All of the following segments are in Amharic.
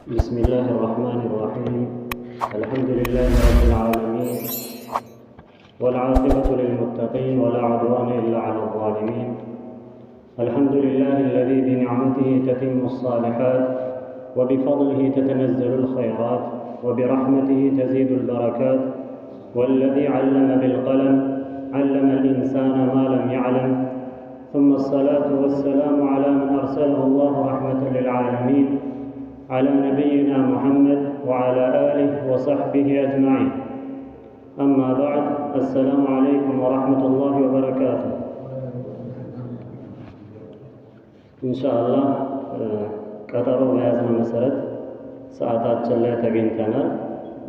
بسم الله الرحمن الرحيم. الحمد لله رب العالمين، والعاقبة للمتقين ولا عدوان إلا على الظالمين. الحمد لله الذي بنعمته تتم الصالحات، وبفضله تتنزل الخيرات، وبرحمته تزيد البركات، والذي علم بالقلم علم الإنسان ما لم يعلم. ثم الصلاة والسلام على من أرسله الله رحمة للعالمين، على نبينا محمد وعلى آله وصحبه أجمعين. أما بعد، السلام عليكم ورحمة الله وبركاته. إن شاء الله ቀጠሮ በያዝነው መሰረት ሰዓታችን ላይ ተገኝተናል።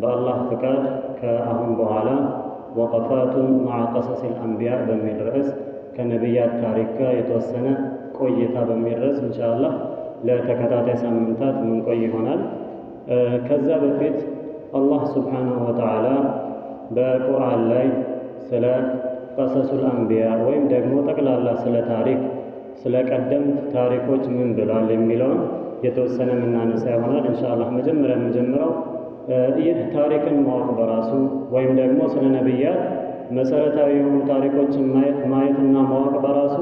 በአላህ ፍቃድ ከአሁን በኋላ ወቀፋቱን መዓ ቀሰስ አልአንቢያ በሚል ርዕስ ከነቢያት ታሪክ ጋር የተወሰነ ቆይታ በሚል ርዕስ ኢንሻአላህ ለተከታታይ ሳምንታት ምንቆይ ይሆናል። ከዛ በፊት አላህ ሱብሓነሁ ወተዓላ በቁርአን ላይ ስለ ቀሰሱል አንቢያ ወይም ደግሞ ጠቅላላ ስለ ታሪክ ስለ ቀደምት ታሪኮች ምን ብሏል የሚለውን የተወሰነ የምናነሳ ይሆናል ኢንሻአላህ። መጀመሪያ የምጀምረው ይህ ታሪክን ማወቅ በራሱ ወይም ደግሞ ስለ ነቢያት መሰረታዊ የሆኑ ታሪኮችን ማየትና ማወቅ በራሱ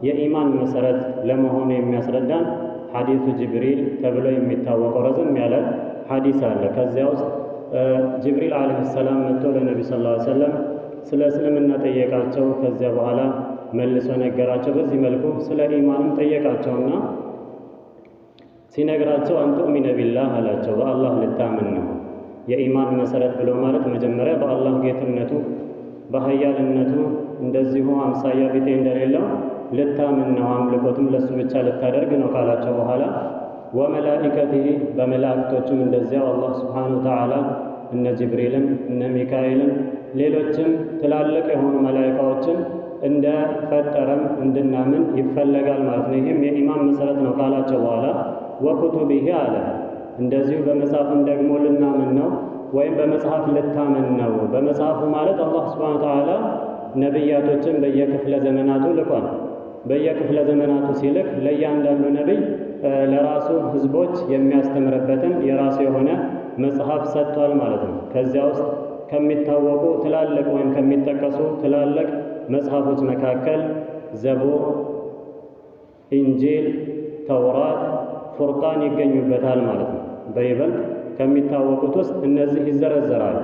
የኢማን መሰረት ለመሆኑ የሚያስረዳን ሐዲሱ ጅብሪል ተብሎ የሚታወቀው ረዘም ያለ ሐዲስ አለ። ከዚያ ውስጥ ጅብሪል ዓለይሂ ሰላም መጥቶ ለነቢ ሰለላሁ ዐለይሂ ወሰለም ስለ እስልምና ጠየቃቸው። ከዚያ በኋላ መልሶ ነገራቸው። በዚህ መልኩ ስለ ኢማንም ጠየቃቸውና ሲነግራቸው አንቱእሚነ ቢላህ አላቸው፣ በአላህ ልታምን ነው። የኢማን መሰረት ብሎ ማለት መጀመሪያ በአላህ ጌትነቱ በኃያልነቱ እንደዚሁ አምሳያ ቢጤ እንደሌለው ልታምን ነው፣ አምልኮትም ለሱ ብቻ ልታደርግ ነው ካላቸው በኋላ ወመላኢከቲሂ በመላእክቶቹም እንደዚያው አላህ ሱብሓነሁ ወተዓላ እነ ጅብሪልን እነ ሚካኤልን ሌሎችም ትላልቅ የሆኑ መላኢካዎችን እንደፈጠረም እንድናምን ይፈለጋል ማለት ነው። ይህም የኢማን መሰረት ነው ካላቸው በኋላ ወኩቱቢሂ አለ፣ እንደዚሁ በመጽሐፍም ደግሞ ልናምን ነው ወይም በመጽሐፍ ልታምን ነው። በመጽሐፉ ማለት አላህ ሱብሓነሁ ወተዓላ ነቢያቶችን በየክፍለ ዘመናቱ ልኳል። በየክፍለ ዘመናቱ ሲልክ ለእያንዳንዱ ነቢይ ለራሱ ህዝቦች የሚያስተምርበትን የራሱ የሆነ መጽሐፍ ሰጥቷል ማለት ነው። ከዚያ ውስጥ ከሚታወቁ ትላልቅ ወይም ከሚጠቀሱ ትላልቅ መጽሐፎች መካከል ዘቡር፣ ኢንጂል፣ ተውራት፣ ፉርቃን ይገኙበታል ማለት ነው። በይበልጥ ከሚታወቁት ውስጥ እነዚህ ይዘረዘራሉ።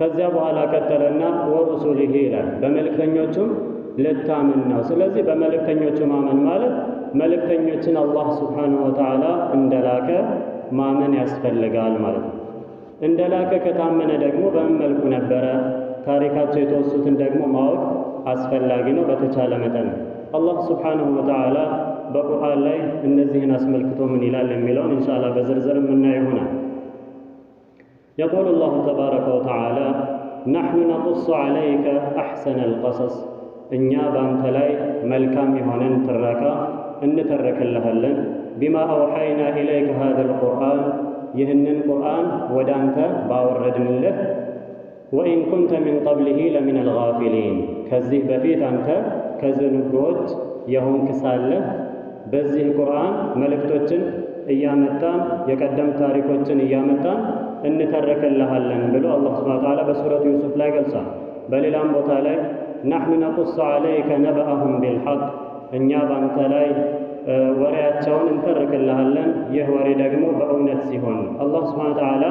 ከዚያ በኋላ ቀጠለና ወሩሱሊሂ ይላል፣ በመልእክተኞቹም ልታምን ነው። ስለዚህ በመልእክተኞቹ ማመን ማለት መልእክተኞችን አላህ ሱብሓነሁ ወተዓላ እንደላከ ማመን ያስፈልጋል ማለት ነው። እንደላከ ከታመነ ደግሞ በምን መልኩ ነበረ ታሪካቸው የተወሱትን ደግሞ ማወቅ አስፈላጊ ነው በተቻለ መጠን። አላህ ሱብሓነሁ ወተዓላ በቁርአን ላይ እነዚህን አስመልክቶ ምን ይላል የሚለውን ኢንሻአላህ በዝርዝር የምናየው ይሆናል። የቁሉ አላሁ ተባረከ ወተዓላ ነሕኑ ነቁሱ ዐለይከ አሕሰነል ቀሰስ፣ እኛ በአንተ ላይ መልካም የሆነን ትረካ እንተረክልሃለን። ቢማ አውሐይና ኢለይከ ሃዘል ቁርአን፣ ይህንን ቁርአን ወደ አንተ ባወረድንልህ ወኢን ኩንተ ሚን ቀብሊሂ ለሚነል ጋፊሊን፣ ከዚህ በፊት አንተ ከዝንጉዎች የሆንክ ሳለህ በዚህ ቁርአን መልእክቶችን እያመጣን የቀደም ታሪኮችን እያመጣን እንተረክልሃለን ብሎ አላህ ሱብሓነሁ ወተዓላ በሱረቱ ዩሱፍ ላይ ገልጿል። በሌላም ቦታ ላይ ነሕኑ ነቁሱ ዐለይከ ነበአሁም ቢልሐቅ፣ እኛ በአንተ ላይ ወሬያቸውን እንተርክልሃለን፣ ይህ ወሬ ደግሞ በእውነት ሲሆን። አላህ ሱብሓነሁ ወተዓላ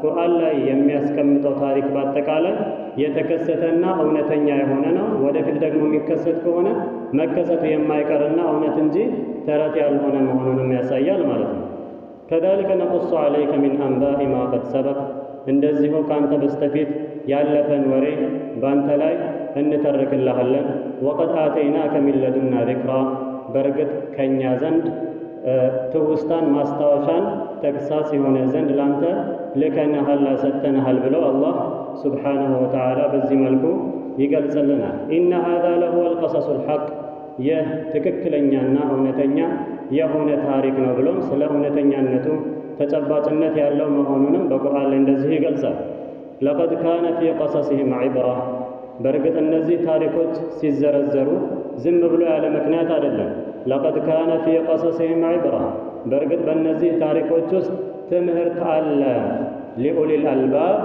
ቁርአን ላይ የሚያስቀምጠው ታሪክ በአጠቃላይ የተከሰተና እውነተኛ የሆነ ነው። ወደፊት ደግሞ የሚከሰት ከሆነ መከሰቱ የማይቀርና እውነት እንጂ ተረት ያልሆነ መሆኑንም ያሳያል ማለት ነው። ከዛሊከ ነቁሱ ዐለይከ ሚን አንባኢ ማ ቀድ ሰበቅ፣ እንደዚሁ ከአንተ በስተፊት ያለፈን ወሬ በአንተ ላይ እንተርክልሃለን። ወቀድ አተይናከ ሚን ለዱና ዚክራ፣ በእርግጥ ከእኛ ዘንድ ትውስታን ማስታወሻን ተግሳጽ የሆነ ዘንድ ላንተ ልከንሃል ሰጥተንሃል ብለው አላህ ሱብሓነሁ ወተዓላ በዚህ መልኩ ይገልጽልናል። ኢነ ሃዛ ለሁወል ቀሰሱል ሐቅ፣ ይህ ትክክለኛና እውነተኛ የሆነ ታሪክ ነው ብሎም ስለ እውነተኛነቱ ተጨባጭነት ያለው መሆኑንም በቁርአን ላይ እንደዚህ ይገልጻል። ለቀድ ካነ ፊ ቀሰሲሂም ዒብራ፣ በእርግጥ እነዚህ ታሪኮች ሲዘረዘሩ ዝም ብሎ ያለ ምክንያት አይደለም። ለቀድ ካነ ፊ ቀሰሲሂም ዒብራ፣ በእርግጥ በእነዚህ ታሪኮች ውስጥ ትምህርት አለ ሊኡሊል አልባብ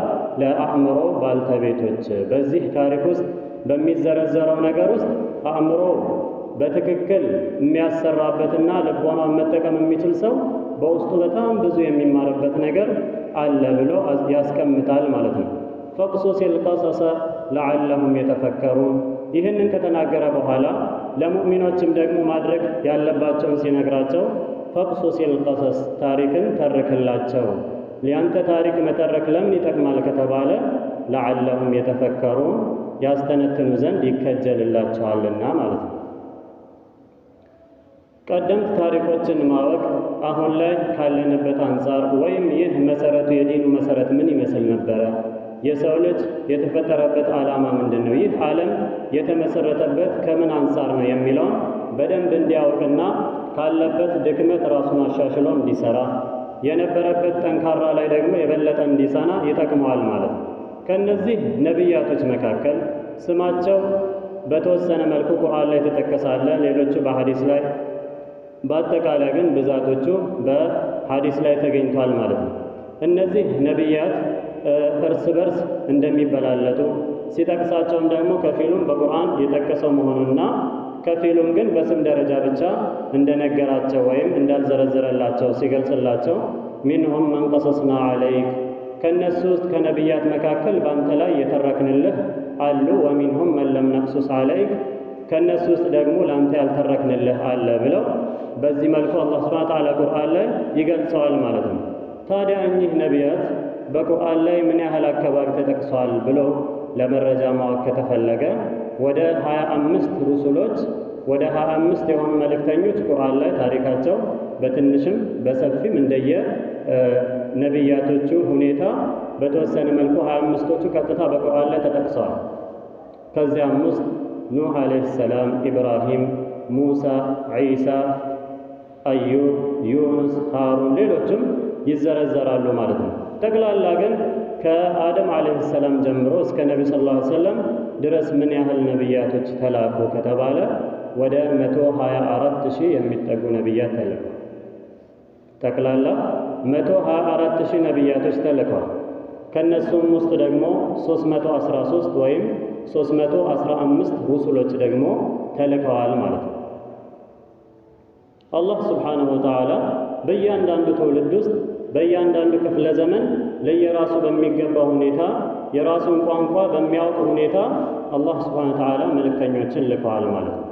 ለአእምሮ ባልተቤቶች። በዚህ ታሪክ ውስጥ በሚዘረዘረው ነገር ውስጥ አእምሮ በትክክል የሚያሰራበትና ልቦናን መጠቀም የሚችል ሰው በውስጡ በጣም ብዙ የሚማርበት ነገር አለ ብሎ ያስቀምጣል ማለት ነው። ፈቅሱሲል ቀሰሰ ለዓለሁም የተፈከሩን። ይህንን ከተናገረ በኋላ ለሙእሚኖችም ደግሞ ማድረግ ያለባቸውን ሲነግራቸው ፈቅሱሲል ቀሰስ ታሪክን ተርክላቸው። ያንተ ታሪክ መተረክ ለምን ይጠቅማል ከተባለ ለዓለሁም የተፈከሩን ያስተነትኑ ዘንድ ይከጀልላቸዋልና ማለት ነው። ቀደምት ታሪኮችን ማወቅ አሁን ላይ ካለንበት አንጻር ወይም ይህ መሰረቱ የዲኑ መሰረት ምን ይመስል ነበረ? የሰው ልጅ የተፈጠረበት ዓላማ ምንድን ነው? ይህ ዓለም የተመሰረተበት ከምን አንጻር ነው የሚለውን በደንብ እንዲያውቅና ካለበት ድክመት ራሱን አሻሽሎ እንዲሰራ የነበረበት ጠንካራ ላይ ደግሞ የበለጠ እንዲሰና ይጠቅመዋል ማለት ነው። ከነዚህ ነቢያቶች መካከል ስማቸው በተወሰነ መልኩ ቁርአን ላይ ተጠቀሳለ፣ ሌሎቹ በሐዲስ ላይ፣ በአጠቃላይ ግን ብዛቶቹ በሐዲስ ላይ ተገኝቷል ማለት ነው። እነዚህ ነቢያት እርስ በርስ እንደሚበላለጡ ሲጠቅሳቸውም ደግሞ ከፊሉም በቁርአን የጠቀሰው መሆኑና ከፊሉም ግን በስም ደረጃ ብቻ እንደነገራቸው ወይም እንዳልዘረዘረላቸው ሲገልጽላቸው ሚንሁም መን ቀሰስና ዐለይክ ከነሱ ውስጥ ከነቢያት መካከል በአንተ ላይ የተረክንልህ አሉ፣ ወሚንሁም መን ለም ነቅሱስ ዐለይክ ከነሱ ውስጥ ደግሞ ለአንተ ያልተረክንልህ አለ ብለው በዚህ መልኩ አላህ ሱብሓነሁ ወተዓላ ቁርአን ላይ ይገልጸዋል ማለት ነው። ታዲያ እኚህ ነቢያት በቁርአን ላይ ምን ያህል አካባቢ ተጠቅሰዋል ብሎ ለመረጃ ማወቅ ከተፈለገ ወደ 25 ሩሱሎች ወደ 25 የሆኑ መልእክተኞች ቁርአን ላይ ታሪካቸው በትንሽም በሰፊም እንደየ ነቢያቶቹ ሁኔታ በተወሰነ መልኩ 25ቶቹ ቀጥታ በቁርአን ላይ ተጠቅሰዋል። ከዚያም ውስጥ ኑህ ዓለይሂ ሰላም፣ ኢብራሂም፣ ሙሳ፣ ዒሳ፣ አዩብ፣ ዩኑስ፣ ሃሩን ሌሎችም ይዘረዘራሉ ማለት ነው። ጠቅላላ ግን ከአደም ዓለይሂ ሰላም ጀምሮ እስከ ነቢ ሰለላሁ ዐለይሂ ወሰለም ድረስ ምን ያህል ነቢያቶች ተላኩ ከተባለ ወደ 124,000 የሚጠጉ ነቢያት ተልከዋል። ጠቅላላ 124,000 ነቢያቶች ተልከዋል። ከነሱም ውስጥ ደግሞ 313 ወይም 315 ሩሱሎች ደግሞ ተልከዋል ማለት ነው። አላህ ሱብሓነሁ ወተዓላ በእያንዳንዱ ትውልድ ውስጥ በእያንዳንዱ ክፍለ ዘመን ለየራሱ በሚገባ ሁኔታ የራሱን ቋንቋ በሚያውቅ ሁኔታ አላህ ሱብሓነሁ ወተዓላ መልእክተኞችን ልከዋል ማለት ነው።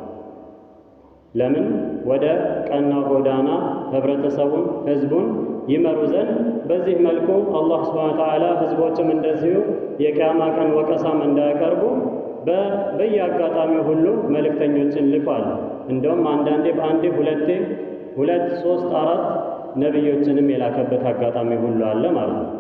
ለምን? ወደ ቀና ጎዳና ህብረተሰቡን ህዝቡን ይመሩ ዘንድ። በዚህ መልኩ አላህ ሱብሓነሁ ወተዓላ ህዝቦችም እንደዚሁ የቂያማ ቀን ወቀሳም እንዳያቀርቡ በየአጋጣሚው ሁሉ መልእክተኞችን ልኳል። እንደውም አንዳንዴ በአንዴ ሁለቴ 2 3 4 ነቢዮችንም የላከበት አጋጣሚ ሁሉ አለ ማለት ነው።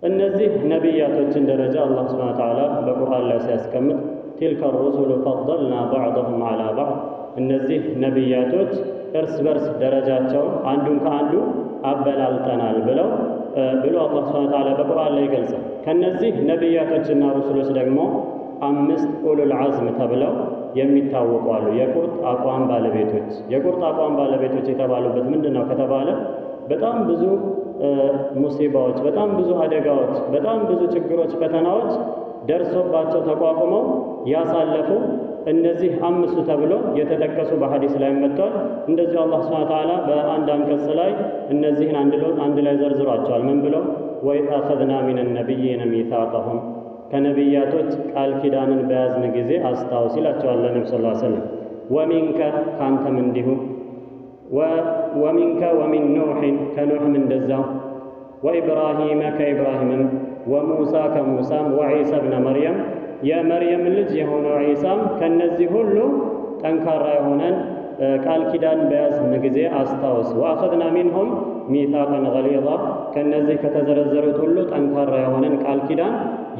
እነዚህ ነቢያቶችን ደረጃ አላህ ሱብሓነሁ ወተዓላ በቁርአን ላይ ሲያስቀምጥ ቲልከ ሩሱሉ ፈضልና ባዕضሁም ዐላ ባዕድ፣ እነዚህ ነቢያቶች እርስ በርስ ደረጃቸውን አንዱን ከአንዱ አበላልጠናል ብሎ አላህ ሱብሓነሁ ወተዓላ በቁርአን ላይ ይገልጻል። ከነዚህ ነቢያቶችና ሩሱሎች ደግሞ 5 ኡሉል ዐዝም ተብለው የሚታወቁ አሉ። የቁርጥ አቋም ባለቤቶች። የቁርጥ አቋም ባለቤቶች የተባሉበት ምንድነው ከተባለ በጣም ብዙ ሙሲባዎች፣ በጣም ብዙ አደጋዎች፣ በጣም ብዙ ችግሮች፣ ፈተናዎች ደርሶባቸው ተቋቁመው ያሳለፉ እነዚህ 5 ተብሎ የተጠቀሱ በሐዲስ ላይ መጥቷል። እንደዚሁ አላህ ሱብሓነሁ ወተዓላ በአንድ አንቀጽ ላይ እነዚህን አንድ ላይ ዘርዝሯቸዋል። ምን ብለው? ወኢዝ አኸዝና ሚነ ነቢይነ ሚሳቀሁም፣ ከነቢያቶች ቃል ኪዳንን በያዝን ጊዜ አስታውስ ይላቸዋል ለነብዩ ሰለላሁ ዐለይሂ ወሰለም። ወሚንከ ካንተም እንዲሁ፣ ወሚንከ ወሚን ኑሕን ከኑሕም እንደዛው፣ ወኢብራሂመ ከኢብራሂምም፣ ወሙሳ ከሙሳም፣ ወዒሳ ብነ መርየም የመርየም ልጅ የሆነው ዒሳም ከነዚህ ሁሉ ጠንካራ የሆነን ቃል ኪዳን በያዝን ጊዜ አስታውስ። ወአኸዝና ሚንሁም ሚሳቀን ገሊዛ፣ ከነዚህ ከተዘረዘሩት ሁሉ ጠንካራ የሆነን ቃል ኪዳን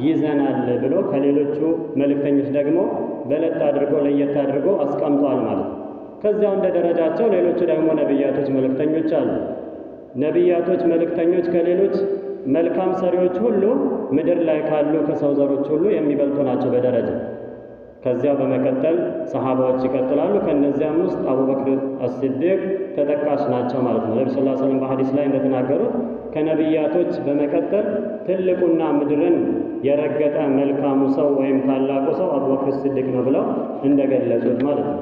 ይዘናል ብሎ ከሌሎቹ መልእክተኞች ደግሞ በለጥ አድርጎ ለየት አድርጎ አስቀምጧል ማለት ነው። ከዚያው እንደ ደረጃቸው ሌሎቹ ደግሞ ነቢያቶች መልእክተኞች አሉ። ነቢያቶች መልእክተኞች ከሌሎች መልካም ሰሪዎች ሁሉ ምድር ላይ ካሉ ከሰው ዘሮች ሁሉ የሚበልጡ ናቸው በደረጃ። ከዚያ በመቀጠል ሰሃባዎች ይቀጥላሉ። ከነዚያም ውስጥ አቡበክር አስሲዲቅ ተጠቃሽ ናቸው ማለት ነው። ነብዩ ሰለላሁ ዐለይሂ ወሰለም በሐዲስ ላይ እንደተናገሩት ከነቢያቶች በመቀጠል ትልቁና ምድርን የረገጠ መልካሙ ሰው ወይም ታላቁ ሰው አቡበክር አስሲዲቅ ነው ብለው እንደገለጹት ማለት ነው።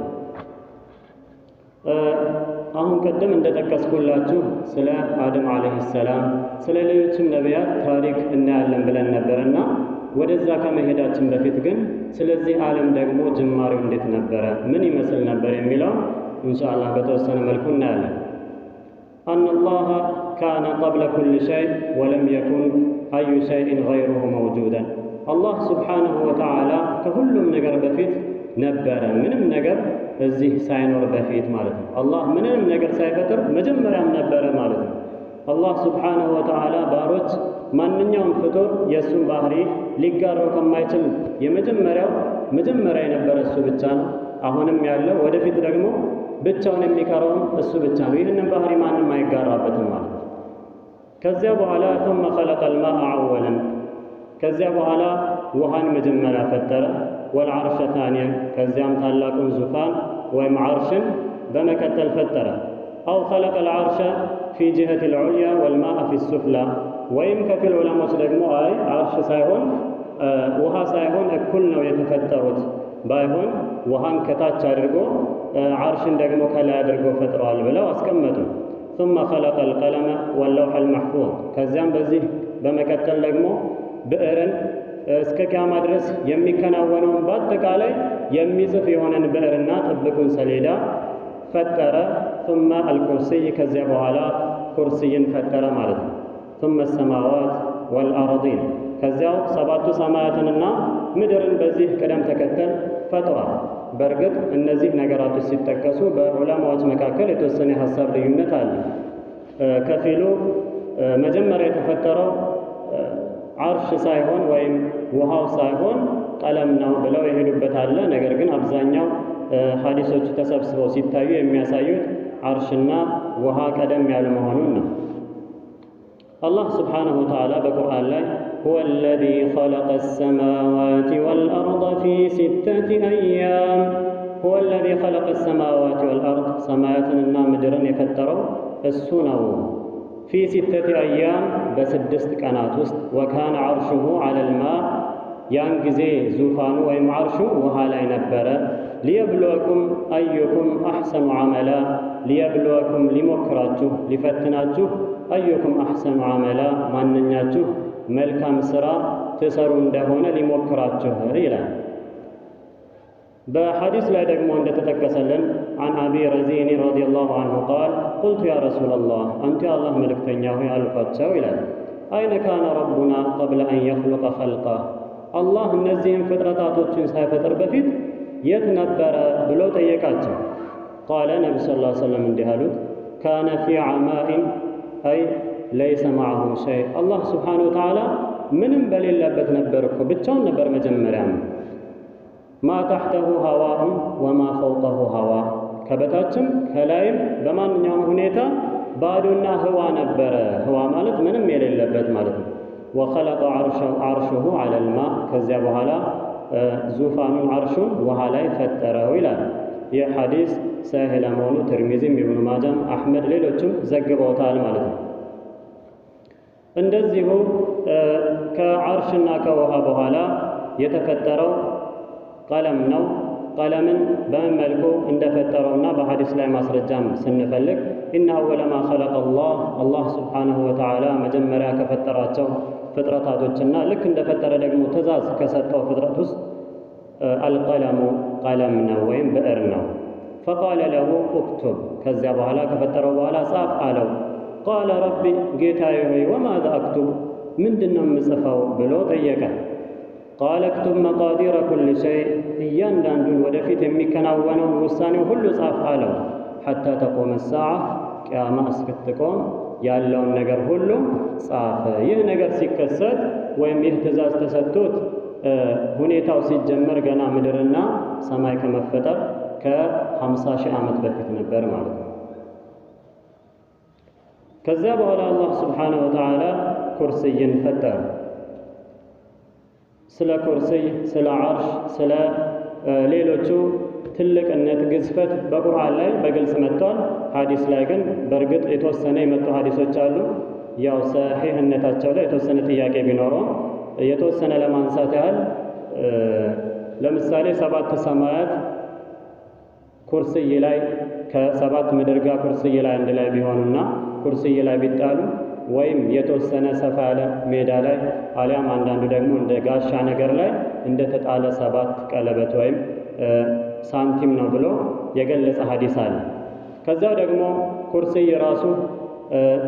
አሁን ቀደም እንደጠቀስኩላችሁ ስለ አደም አለይሂ ሰላም ስለ ሌሎችም ነቢያት ታሪክ እናያለን ብለን ነበርና ወደዛ ከመሄዳችን በፊት ግን ስለዚህ ዓለም ደግሞ ጅማሬው እንዴት ነበረ፣ ምን ይመስል ነበር የሚለው ኢንሻአላህ በተወሰነ መልኩ እናያለን። አነላህ ካነ ቀብለ ኩል ሸይ ወለም የኩን አዩ ሸይእን ገይሩሁ መውጁደን። አላህ ሱብሓነሁ ወተዓላ ከሁሉም ነገር በፊት ነበረ፣ ምንም ነገር እዚህ ሳይኖር በፊት ማለት ነው። አላህ ምንም ነገር ሳይፈጥር መጀመሪያም ነበረ ማለት ነው። አላህ ሱብሓነሁ ወተዓላ ባሮች ማንኛውም ፍጡር የእሱን ባህሪ ሊጋራው ከማይችል መጀመሪያ የነበረ እሱ ብቻ ነው። አሁንም ያለው ወደፊት ደግሞ ብቻውን የሚቀረውም እሱ ብቻ ነው። ይህንን ባህሪ ማንም አይጋራበትም ማለት ነው። ከዚያ በኋላ ثم خلق الماء أولا ከዚያ በኋላ ውሃን መጀመሪያ ፈጠረ። والعرش ثانيا ከዚያም ታላቁን ዙፋን ወይም ዓርሽን በመቀጠል ፈጠረ። أو خلق العرش في جهة العليا والماء في السفلى ወይም ከፊል ዑለሞች ደግሞ አይ ዓርሽ ሳይሆን ውሃ ሳይሆን እኩል ነው የተፈጠሩት፣ ባይሆን ውሃን ከታች አድርጎ ዓርሽን ደግሞ ከላይ አድርጎ ፈጥረዋል ብለው አስቀመጡ። ثم خلق القلم واللوح المحفوظ ከዚያም በዚህ በመቀጠል ደግሞ ብዕርን እስከ ቂያማ ድረስ የሚከናወነውን በአጠቃላይ የሚጽፍ የሆነን ብዕርና ጥብቁን ሰሌዳ ፈጠረ። ثم الكرسي ከዚያ በኋላ ኩርሲይን ፈጠረ ማለት ነው። ثم السماوات والأرضين ከዚያው ሰባቱ ሰማያትንና ምድርን በዚህ ቅደም ተከተል ፈጥሯል። በእርግጥ እነዚህ ነገራቶች ሲጠቀሱ በዑለማዎች መካከል የተወሰነ ሀሳብ ልዩነት አለ። ከፊሉ መጀመሪያ የተፈጠረው ዓርሽ ሳይሆን ወይም ውሃው ሳይሆን ቀለም ነው ብለው የሄዱበት አለ። ነገር ግን አብዛኛው ሐዲሶቹ ተሰብስበው ሲታዩ የሚያሳዩት ዓርሽና ውሃ ቀደም ያሉ መሆኑን ነው። አላህ ስብሓነሁ ወተዓላ በቁርአን ላይ ሁወ አለዚ ኸለቀ አሰማዋት ወልአርደ ፊ ሲተቲ አያም ሁወ አለዚ ኸለቀ አሰማዋት ወልአርድ ሰማያትንና ምድርን የፈጠረው እሱ ነው። ፊ ሲተቲ አያም በስድስት ቀናት ውስጥ ወካነ ዓርሹሁ ዐለል ማ ያን ጊዜ ዙፋኑ ወይም ዓርሹ ውሃ ላይ ነበረ። ሊየብሉወኩም አዩኩም አሕሰኑ ዐመላ ሊየብሉወኩም ሊሞክራችሁ ሊፈትናችሁ አዩኩም አሕሰኑ ዐመላ ማንኛችሁ መልካም ሥራ ትሰሩ እንደሆነ ሊሞክራችሁ ይላል። በሐዲስ ላይ ደግሞ እንደተጠቀሰልን አን አቢ ረዚን ረዲየላሁ ዐንሁ ቃል ቁልቱ ያ ረሱለላህ አንተ የአላህ መልእክተኛ ሆይ አልኳቸው ይላል አይነ ካነ ረቡና ቀብለ አን የኽሉቀ ኸልቀህ አላህ እነዚህን ፍጥረታቶችን ሳይፈጥር በፊት የት ነበረ ብሎ ጠየቃቸው። ቃለ ነቢ ሰለላሁ ዐለይሂ ወሰለም እንዲህ አሉት ካነ ፊ ዐማኢን አይ ለይሰ መዐሁ ሸይ አላህ ስብሓነሁ ወተዓላ ምንም በሌለበት ነበር እኮ ብቻውን ነበር መጀመሪያም። ማ ተሕተሁ ሀዋኡን ወማ ፈውቀሁ ሀዋ ከበታችም ከላይም በማንኛውም ሁኔታ ባዶና ህዋ ነበረ። ህዋ ማለት ምንም የሌለበት ማለት ነው። ወኸለቀ ዓርሹሁ ዐለል ማ ከዚያ በኋላ ዙፋኑን ዓርሹን ውሃ ላይ ፈጠረው ይላል። ይህ ሐዲስ ሰሒህ ለመሆኑ ትርሚዚም ኢብኑ ማጃም አሕመድ ሌሎችም ዘግበውታል ማለት ነው። እንደዚሁ ከዓርሽና ከውሃ በኋላ የተፈጠረው ቀለም ነው። ቀለምን በምን መልኩ እንደፈጠረውና በሐዲስ ላይ ማስረጃም ስንፈልግ ኢነ አወለ ማ ኸለቀ አላህ ስብሓነሁ ወተዓላ መጀመሪያ ከፈጠራቸው ፍጥረታቶችና ልክ እንደፈጠረ ደግሞ ትእዛዝ ከሰጠው ፍጥረት ውስጥ አልቀለሙ ቀለም ነው ወይም ብዕር ነው። ፈቃለ ለሁ እክቱብ ከዚያ በኋላ ከፈጠረው በኋላ ጻፍ አለው። ቃለ ረቢ ጌታዬ ሆይ ወማዛ አክቱብ ምንድን ነው የምጽፈው ብሎ ጠየቀ። ቃለ እክቱብ መቃዲረ ኩል ሸይ እያንዳንዱን ወደፊት የሚከናወነውን ውሳኔው ሁሉ ጻፍ አለው። ሐታ ተቆመ ሰዓ ቅያማ እስክትቆም ያለውን ነገር ሁሉ ጻፈ። ይህ ነገር ሲከሰት ወይም ይህ ትእዛዝ ተሰጥቶት ሁኔታው ሲጀመር ገና ምድርና ሰማይ ከመፈጠር ከ50 ሺህ ዓመት በፊት ነበር ማለት ነው። ከዚያ በኋላ አላህ ስብሓነሁ ወተዓላ ኩርሲይን ፈጠረ። ስለ ኩርሲይ፣ ስለ ዓርሽ፣ ስለ ሌሎቹ ትልቅነት ግዝፈት በቁርአን ላይ በግልጽ መጥቷል። ሐዲስ ላይ ግን በእርግጥ የተወሰነ የመጡ ሐዲሶች አሉ። ያው ሰሒህነታቸው ላይ የተወሰነ ጥያቄ ቢኖረው የተወሰነ ለማንሳት ያህል ለምሳሌ 7 ሰማያት ኩርሲይ ላይ ከ7 ምድር ጋር ኩርሲይ ላይ አንድ ላይ ቢሆኑና ኩርሲይ ላይ ቢጣሉ ወይም የተወሰነ ሰፋ ያለ ሜዳ ላይ አሊያም አንዳንዱ ደግሞ እንደ ጋሻ ነገር ላይ እንደተጣለ 7 ቀለበት ወይም ሳንቲም ነው ብሎ የገለጸ ሐዲስ አለ። ከዛው ደግሞ ኩርሲይ ራሱ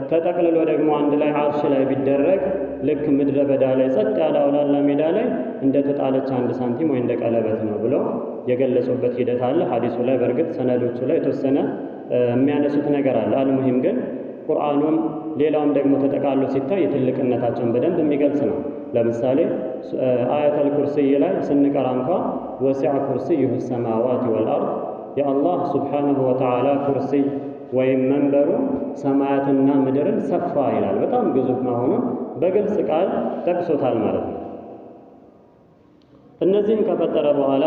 ተጠቅልሎ ደግሞ አንድ ላይ አርሽ ላይ ቢደረግ ልክ ምድረ በዳ ላይ ጸጥ ያለ አውላላ ሜዳ ላይ እንደተጣለች 1 ሳንቲም ወይ እንደ ቀለበት ነው ብሎ የገለጹበት ሂደት አለ። ሐዲሱ ላይ በእርግጥ ሰነዶቹ ላይ የተወሰነ የሚያነሱት ነገር አለ። አልሙሂም ግን ቁርአኑም ሌላውም ደግሞ ተጠቃሎ ሲታይ የትልቅነታቸውን በደንብ የሚገልጽ ነው። ለምሳሌ አያተል ኩርሲይ ላይ ስንቀራ እንኳ ወሲዐ ኩርሲዩሁ ሰማዋት ወልአርድ የአላህ ሱብሓነሁ ወተዓላ ኩርሲይ ወይም መንበሩ ሰማያትና ምድርን ሰፋ ይላል። በጣም ግዙፍ መሆኑን በግልጽ ቃል ጠቅሶታል ማለት ነው። እነዚህም ከፈጠረ በኋላ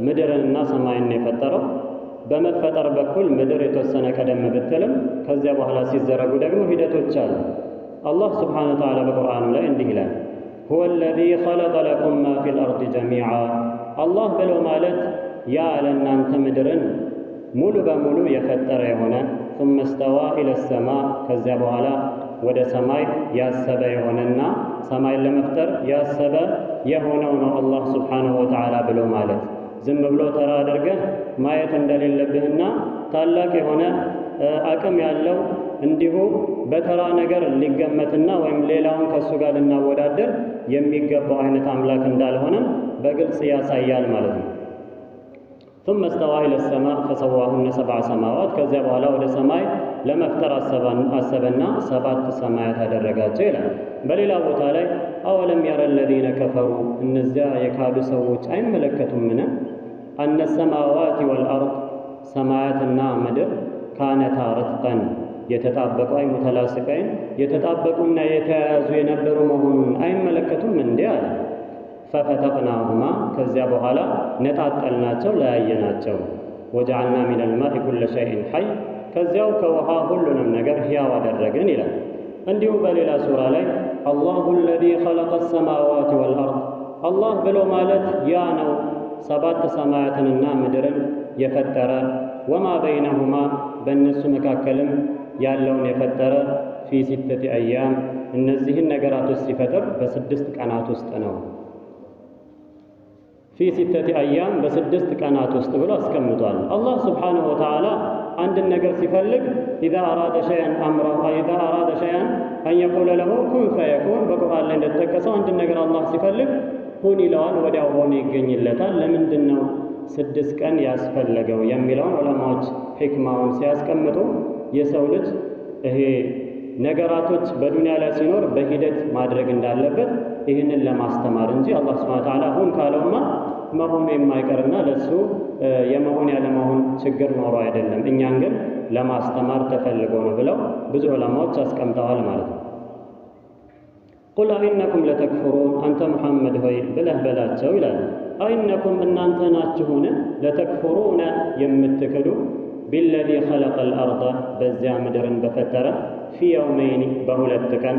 ምድርንና ሰማይን የፈጠረው በመፈጠር በኩል ምድር የተወሰነ ቀደም ብትልም ከዚያ በኋላ ሲዘረጉ ደግሞ ሂደቶች አሉ። አላህ ስብሓነሁ ወተዓላ በቁርአኑ ላይ እንዲህ ይላል፣ ሁወ አለዚ ኸለቀ ለኩም ማ ፊል አርድ ጀሚዓ። አላህ ብሎ ማለት ያ ለእናንተ ምድርን ሙሉ በሙሉ የፈጠረ የሆነ ثم استوى إلى السماء ከዚያ በኋላ ወደ ሰማይ ያሰበ የሆነና ሰማይን ለመፍጠር ያሰበ የሆነው ነው አላህ ስብሓነሁ ወተዓላ ብሎ ማለት። ዝም ብሎ ተራ አድርገህ ማየት እንደሌለብህና ታላቅ የሆነ አቅም ያለው እንዲሁ በተራ ነገር ሊገመትና ወይም ሌላውን ከእሱ ጋር ልናወዳደር የሚገባው አይነት አምላክ እንዳልሆነም በግልጽ ያሳያል ማለት ነው። ثم استوى إلى السماء فسواهن 7 سماوات ከዚያ በኋላ ወደ ሰማይ ለመፍጠር አሰበና 7 ሰማያት አደረጋቸው ይላል። በሌላ ቦታ ላይ አወለም የረ الذين كفروا እነዚያ የካዱ ሰዎች አይመለከቱምን አነ السماوات والأرض ሰማያትና ምድር ካነታ ረትቀን የተጣበቁ አይ ሙተላሲቀይን የተጣበቁና የተያያዙ የነበሩ መሆኑን አይመለከቱም እንዴ አለ። ፈፈተቅናሁማ ከዚያ በኋላ ነጣጠልናቸው ለያየናቸው። ወጀዐልና ሚነል ማኢ ኩለ ሸይኢን ሐይ ከዚያው ከውሃ ሁሉንም ነገር ሕያው አደረግን ይላል። እንዲሁ በሌላ ሱራ ላይ አላሁ አለዚ ኸለቀ ሰማዋት ወልአርድ አላህ ብሎ ማለት ያ ነው 7 ሰማያትንና ምድርን የፈጠረ ወማ በይነሁማ በእነሱ መካከልም ያለውን የፈጠረ ፊ 6 አያም እነዚህን ነገራቶች ሲፈጥር በ6 ቀናት ውስጥ ነው። ፊ 6 አያም በ6 ቀናት ውስጥ ብሎ አስቀምጧል። አላህ ስብሓነሁ ወተዓላ አንድን ነገር ሲፈልግ ኢዛ አራደ ሸይአን አን የቁለ ለሁ ኩን ፈየኩን በቁርአን ላይ እንደተጠቀሰው አንድን ነገር አላህ ሲፈልግ ሁን ይለዋል፣ ወዲያው ሆኖ ይገኝለታል። ለምንድን ነው 6 ቀን ያስፈለገው የሚለውን ዑለማዎች ሒክማውን ሲያስቀምጡ የሰው ልጅ ይሄ ነገራቶች በዱንያ ላይ ሲኖር በሂደት ማድረግ እንዳለበት ይህንን ለማስተማር እንጂ አላህ ሱብሓነሁ ወተዓላ ሁን ካለውማ መሆኑ የማይቀርና ለሱ የመሆን ያለመሆን ችግር ኖሮ አይደለም፣ እኛን ግን ለማስተማር ተፈልጎ ነው ብለው ብዙ ዑለማዎች አስቀምጠዋል ማለት ነው። ቁል አኢነኩም ለተክፍሩን አንተ ሙሐመድ ሆይ ብለህ በላቸው ይላል። አኢነኩም እናንተ ናችሁን ለተክፍሩነ የምትክዱ ቢለዚ ኸለቀል አርደ በዚያ ምድርን በፈጠረ ፊ የውመይኒ በ2 ቀን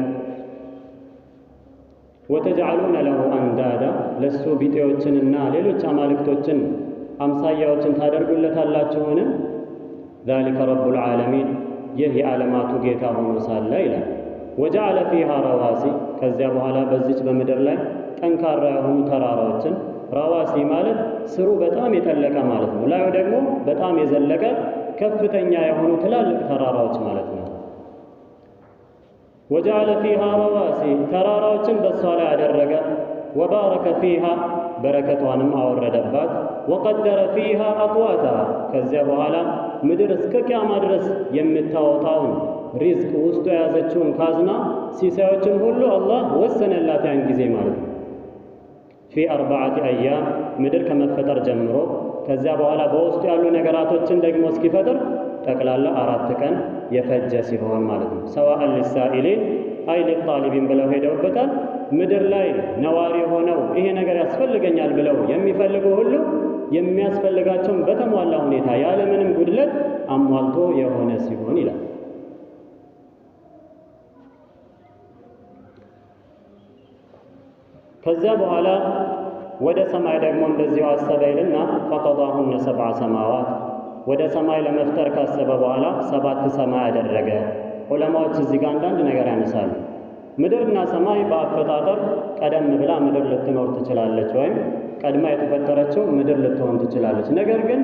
ወተጅዐሉነ ለሁ አንዳዳ ለሱ ቢጤዎችንና ሌሎች አማልክቶችን አምሳያዎችን ታደርጉለታላችሁን? ዛሊከ ረቡል ዓለሚን ይህ የዓለማቱ ጌታ ሆኖ ሳለ ይላል። ወጀዐለ ፊሃ ረዋሲ ከዚያ በኋላ በዚች በምድር ላይ ጠንካራ የሆኑ ተራራዎችን ረዋሲ ማለት ስሩ በጣም የጠለቀ ማለት ነው። ላዩ ደግሞ በጣም የዘለቀ ከፍተኛ የሆኑ ትላልቅ ተራራዎች ማለት ነው። ወጀዐለ ፊሃ ረዋሲ ተራራዎችን በሷ ላይ አደረገ። ወባረከ ፊሃ በረከቷንም አወረደባት። ወቀደረ ፊሃ አቅዋታ ከዚያ በኋላ ምድር እስከ ቂያማ ድረስ የምታወጣውን ሪዝቅ ውስጡ የያዘችውን ካዝና ሲሳዮችን ሁሉ አላህ ወሰነላት ያን ጊዜ ማለት ነው። ፊ 4 አያም ምድር ከመፈጠር ጀምሮ ከዚያ በኋላ በውስጡ ያሉ ነገራቶችን ደግሞ እስኪፈጥር ጠቅላላ 4 ቀን የፈጀ ሲሆን ማለት ነው። ሰዋአን ሊሳኢሊን አይ ሊጣሊቢን ብለው ሄደውበታል። ምድር ላይ ነዋሪ ሆነው ይሄ ነገር ያስፈልገኛል ብለው የሚፈልጉ ሁሉ የሚያስፈልጋቸውን በተሟላ ሁኔታ ያለምንም ጉድለት አሟልቶ የሆነ ሲሆን ይላል። ከዚያ በኋላ ወደ ሰማይ ደግሞ እንደዚሁ አሰበ ይልና ፈቀዷሁነ ሰብዐ ሰማዋት ወደ ሰማይ ለመፍጠር ካሰበ በኋላ 7 ሰማይ አደረገ። ዑለማዎች እዚህ ጋር አንዳንድ ነገር ያነሳሉ። ምድርና ሰማይ በአፈጣጠር ቀደም ብላ ምድር ልትኖር ትችላለች፣ ወይም ቀድማ የተፈጠረችው ምድር ልትሆን ትችላለች። ነገር ግን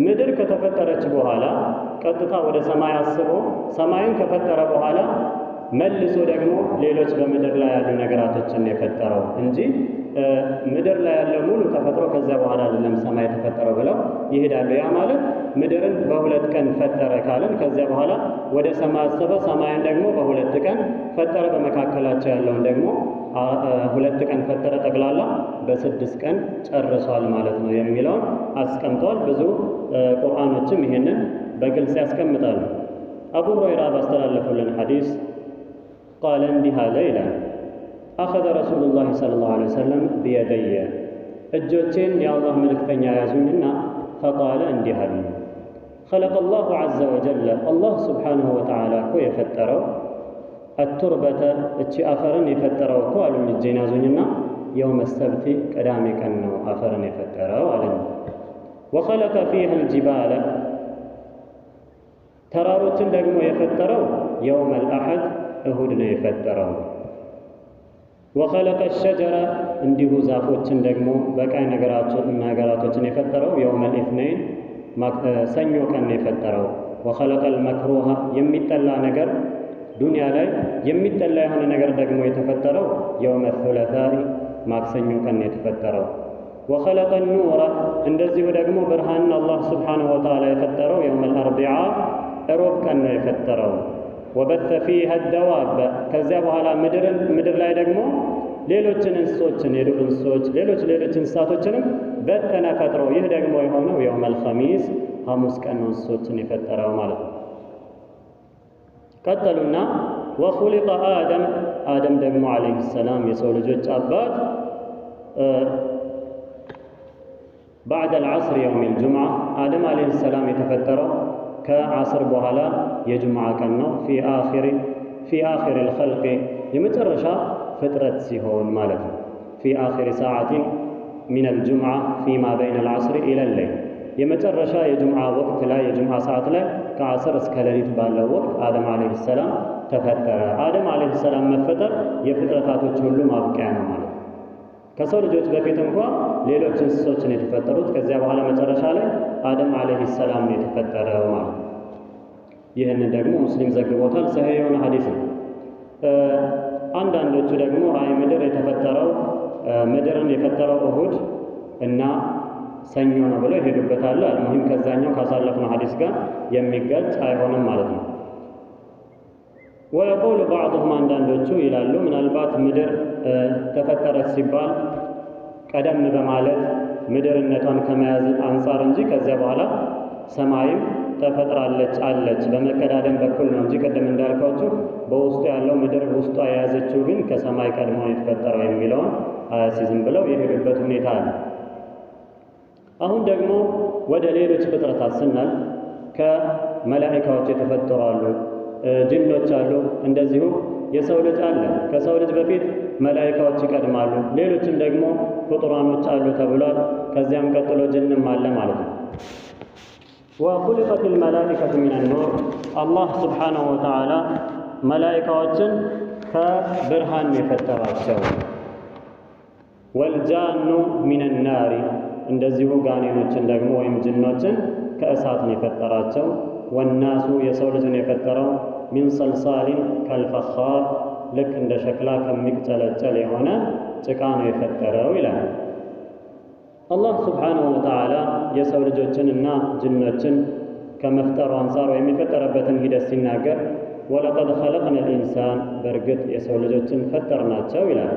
ምድር ከተፈጠረች በኋላ ቀጥታ ወደ ሰማይ አስቦ ሰማይን ከፈጠረ በኋላ መልሶ ደግሞ ሌሎች በምድር ላይ ያሉ ነገራቶችን የፈጠረው እንጂ ምድር ላይ ያለው ሙሉ ተፈጥሮ ከዚያ በኋላ አይደለም ሰማይ የተፈጠረው ብለው ይሄዳሉ። ያ ማለት ምድርን በ2 ቀን ፈጠረ ካለን ከዚያ በኋላ ወደ ሰማይ አሰበ፣ ሰማይን ደግሞ በ2 ቀን ፈጠረ፣ በመካከላቸው ያለውን ደግሞ 2 ቀን ፈጠረ፣ ጠቅላላ በ6 ቀን ጨርሷል ማለት ነው የሚለውን አስቀምጧል። ብዙ ቁርአኖችም ይሄንን በግልጽ ያስቀምጣሉ። አቡ ሁረይራ ባስተላለፉልን ሐዲስ ቃለ እንዲህ አለ ይላል አኸዘ ረሱሉላህ ሰለላሁ ዐለይሂ ወሰለም ቢየደየ እጆቼን የአላህ መልእክተኛ ያዙኝና ፈቃለ እንዲህ አሉ ኸለቀ አላሁ ዐዘ ወጀለ አላህ ስብሓንሁ ወተዓላ እኮ የፈጠረው አቱርበተ እቺ አፈርን የፈጠረው እኮ አሉኝ። እጄን ያዙኝና የውመ ሰብቲ ቅዳሜ ቀን ነው አፈርን የፈጠረው አለኝ። ወኸለቀ ፊሃ አልጅባለ ተራሮችን ደግሞ የፈጠረው የውመ አልአሐድ እሁድ ነው የፈጠረው። ወኸለቀ ሸጀረ እንዲሁ ዛፎችን ደግሞ በቀይ ነገራቶችን የፈጠረው የውመል ኢትነይን ሰኞ ቀን ነው የፈጠረው። ወኸለቀ አልመክሩሃ የሚጠላ ነገር ዱንያ ላይ የሚጠላ የሆነ ነገር ደግሞ የተፈጠረው የውመ ሱለሳኢ ማክሰኞ ቀን ነው የተፈጠረው። ወኸለቀ ኑረ እንደዚሁ ደግሞ ብርሃንን አላህ ስብሓንሁ ወተዓላ የፈጠረው የውመል አርቢዓ ሮብ ቀን ነው የፈጠረው። ወበተ ፊሃ ደዋበ ከዚያ በኋላ ምድር ላይ ደግሞ ሌሎችን እንስሶችን የዱር እንስሶች ሌሎች እንስሳቶችንም በተነ ፈጥሮ ይህ ደግሞ የሆነው የውመል ኸሚስ ሐሙስ ቀን ነው እንስሶችን የፈጠረው ማለት ነው። ቀጠሉና ወኹሊቀ አደም ደግሞ ዓለይሂ ሰላም የሰው ልጆች አባት ባዕደ አልዓስር የውም አልጁምዓ አደም ዓለይሂ ሰላም የተፈጠረው ከዓስር በኋላ የጁምዓ ቀን ነው። ፊ አኺር ልኸልቅ የመጨረሻ ፍጥረት ሲሆን ማለት ነው። ፊ አኺር ሰዓቲን ሚን አልጁምዓ ፊማ በይነ አልዓስር ኢላ ለይል የመጨረሻ የጁምዓ ወቅት ላይ የጁምዓ ሰዓት ላይ ከዓስር እስከ ሌሊት ባለው ወቅት አደም ዓለይሂ ሰላም ተፈጠረ። አደም ዓለይሂ ሰላም መፈጠር የፍጥረታቶች ሁሉ ማብቂያ ነው ማለት ነው። ከሰው ልጆች በፊት እንኳ ሌሎች እንስሶችን የተፈጠሩት ከዚያ በኋላ መጨረሻ ላይ አደም ዓለይሂ ሰላም ነው የተፈጠረው ማለት ነው። ይህንን ደግሞ ሙስሊም ዘግቦታል። ሰሂህ የሆነ ሐዲስ ነው። አንዳንዶቹ ደግሞ ምድር የተፈጠረው ምድርን የፈጠረው እሁድ እና ሰኞ ነው ብለው ይሄዱበታል። አልሙሂም ከዛኛው ካሳለፍነው ሐዲስ ጋር የሚጋጭ አይሆንም ማለት ነው። ወየቁሉ ባዕዱሁም አንዳንዶቹ ይላሉ ምናልባት ምድር ተፈጠረች ሲባል ቀደም በማለት ምድርነቷን ከመያዝ አንጻር እንጂ ከዚያ በኋላ ሰማይም ተፈጥራለች አለች በመቀዳደም በኩል ነው እንጂ ቅድም እንዳልኳችሁ በውስጡ ያለው ምድር ውስጧ የያዘችው ግን ከሰማይ ቀድሞ የተፈጠረው የሚለውን አያሲዝም ብለው የሄዱበት ሁኔታ አለ። አሁን ደግሞ ወደ ሌሎች ፍጥረታት ስናል ከመላኢካዎች የተፈጠሩ አሉ፣ ጅኖች አሉ፣ እንደዚሁ የሰው ልጅ አለ። ከሰው ልጅ በፊት መላኢካዎች ይቀድማሉ፣ ሌሎችም ደግሞ ፍጡራኖች አሉ ተብሏል። ከዚያም ቀጥሎ ጅንም አለ ማለት ነው። ወኹሊቀት አልመላኢከቱ ሚነ ኑር አላህ ስብሓነሁ ወተዓላ መላኢካዎችን ከብርሃን የፈጠራቸው። ወልጃኑ ሚነ ናሪ እንደዚሁ ጋኔኖችን ደግሞ ወይም ጅኖችን ከእሳት ነው የፈጠራቸው። ወናሱ የሰው ልጅን የፈጠረው ሚን ሰልሳሊን ከልፈኻር ልክ እንደ ሸክላ ከሚቅጨለጨል የሆነ ጭቃ ነው የፈጠረው ይላል። አላህ ስብሓንሁ ወተዓላ የሰው ልጆችንና ጅኖችን ከመፍጠሩ አንጻር ወይም የፈጠረበትን ሂደት ሲናገር ወለቀድ ኸለቅነ ልኢንሳን በእርግጥ የሰው ልጆችን ፈጠርናቸው ይላል።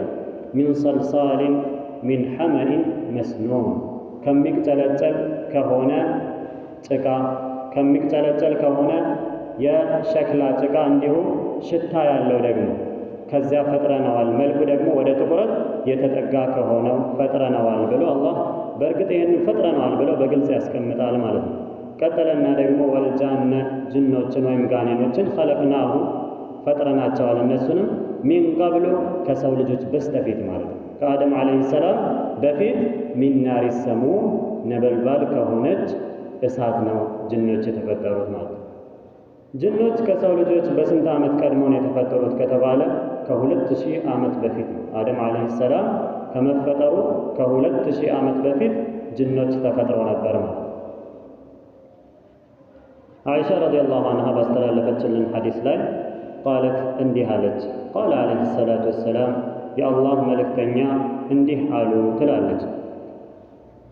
ሚን ሰልሳሊን ሚን ሐመኢን መስኑን ከሚቅጨለጨል ከሆነ ጭቃ ከሚቅጨለጨል ከሆነ የሸክላ ጭቃ እንዲሁ ሽታ ያለው ደግሞ ከዚያ ፈጥረነዋል፣ መልኩ ደግሞ ወደ ጥቁረት የተጠጋ ከሆነው ፈጥረነዋል ብሎ አላህ በእርግጥ ይህንን ፈጥረነዋል ብሎ በግልጽ ያስቀምጣል ማለት ነው። ቀጠለና ደግሞ ወልጃነ ጅኖችን ወይም ጋኔኖችን ኸለቅናሁ ፈጥረናቸዋል፣ እነሱንም ሚን ቀብሉ ከሰው ልጆች በስተፊት ማለት ነው። ከአደም ዓለይሂ ሰላም በፊት ሚን ናሪ ሰሙም ነበልባል ከሆነች እሳት ነው ጅኖች የተፈጠሩት ማለት ነው። ጅኖች ከሰው ልጆች በስንት ዓመት ቀድሞ ነው የተፈጠሩት ከተባለ ከ2000 ዓመት በፊት ነው። አደም ዓለይሂ ሰላም ከመፈጠሩ ከ2000 ዓመት በፊት ጅኖች ተፈጥረው ነበር ማለት ነው። አይሻ ረዲየላሁ ዐንሃ ባስተላለፈችልን ሐዲስ ላይ ቃለት እንዲህ አለች፣ ቃለ ዓለይሂ ሰላቱ ወሰላም የአላህ መልእክተኛ እንዲህ አሉ ትላለች፣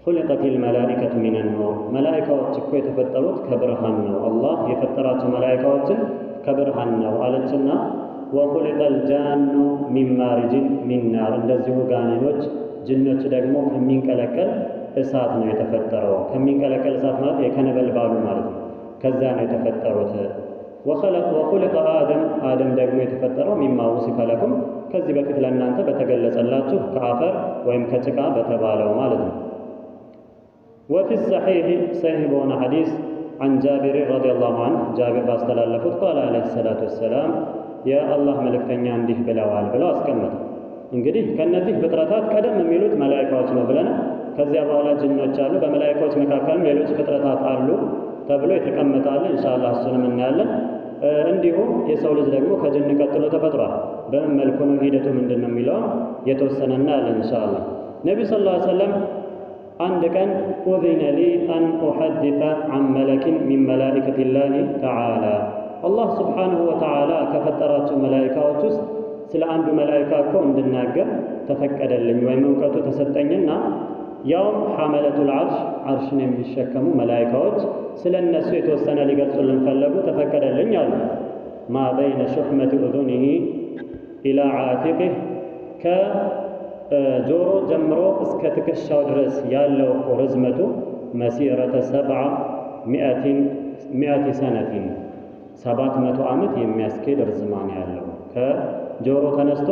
ኹሊቀቲል መላኢከቱ ሚነ ኑር መላኢካዎች እኮ የተፈጠሩት ከብርሃን ነው። አላህ የፈጠራቸው መላኢካዎችን ከብርሃን ነው አለችና ወኹሊቀል ጃኑ ሚን ማሪጅን ሚን ናር እንደዚሁ ጋኔኖች ጅኖች ደግሞ ከሚንቀለቀል እሳት ነው የተፈጠረው። ከሚንቀለቀል እሳት ማለት ከነበልባሉ ማለት ነው። ከዛ ነው የተፈጠሩት። ወኹሊቀ አደም ደግሞ የተፈጠረው ሚማ ውሲፈ ለኩም ከዚህ በፊት ለእናንተ በተገለጸላችሁ ከአፈር ወይም ከጭቃ በተባለው ማለት ነው። ወፊ ሰሒሕ ሰሒሕ በሆነ ሐዲስ አን ጃቢር ረዲየላሁ ዐንሁ ጃቢር ባስተላለፉት ቃለ ዓለይሂ ሰላቱ ወሰላም የአላህ መልእክተኛ እንዲህ ብለዋል ብለው አስቀመጡ። እንግዲህ ከነዚህ ፍጥረታት ቀደም የሚሉት መላኢካዎች ነው ብለናል። ከዚያ በኋላ ጅኖች አሉ፣ በመላኢካዎች መካከልም ሌሎች ፍጥረታት አሉ ተብሎ የተቀመጣለ። ኢንሻአላህ እሱንም እናያለን። እንዲሁም የሰው ልጅ ደግሞ ከጅን ቀጥሎ ተፈጥሯል። በምን መልኩ ነው ሂደቱ ምንድን ነው የሚለውን የተወሰነ እናያለን ኢንሻአላህ። ነቢዩ ሰለላሁ ዐለይሂ ወሰለም አንድ ቀን ኡዚነ ሊ አን ኡሐዲሰ ዐን መለኪን ሚን መላኢከቲላሂ ተዓላ አላህ ስብሓንሁ ወተዓላ ከፈጠራቸው መላኢካዎች ውስጥ ስለ አንዱ መላኢካ እኮ እንድናገር ተፈቀደልኝ ወይም እውቀቱ ተሰጠኝና ያውም ሐመለቱል ዐርሽ ዐርሽን የሚሸከሙ መላኢካዎች ስለ እነሱ የተወሰነ ሊገልጹልን ፈለጉ፣ ተፈቀደልኝ አሉ። ማ በይነ ሹሕመቲ ኡዙኒሂ ኢላ ዓቲቂህ ከጆሮ ጀምሮ እስከ ትከሻው ድረስ ያለው ርዝመቱ መሲረተ 700 ሰነቲን 700 ዓመት የሚያስኬድ ርዝማን ያለው ከጆሮ ተነስቶ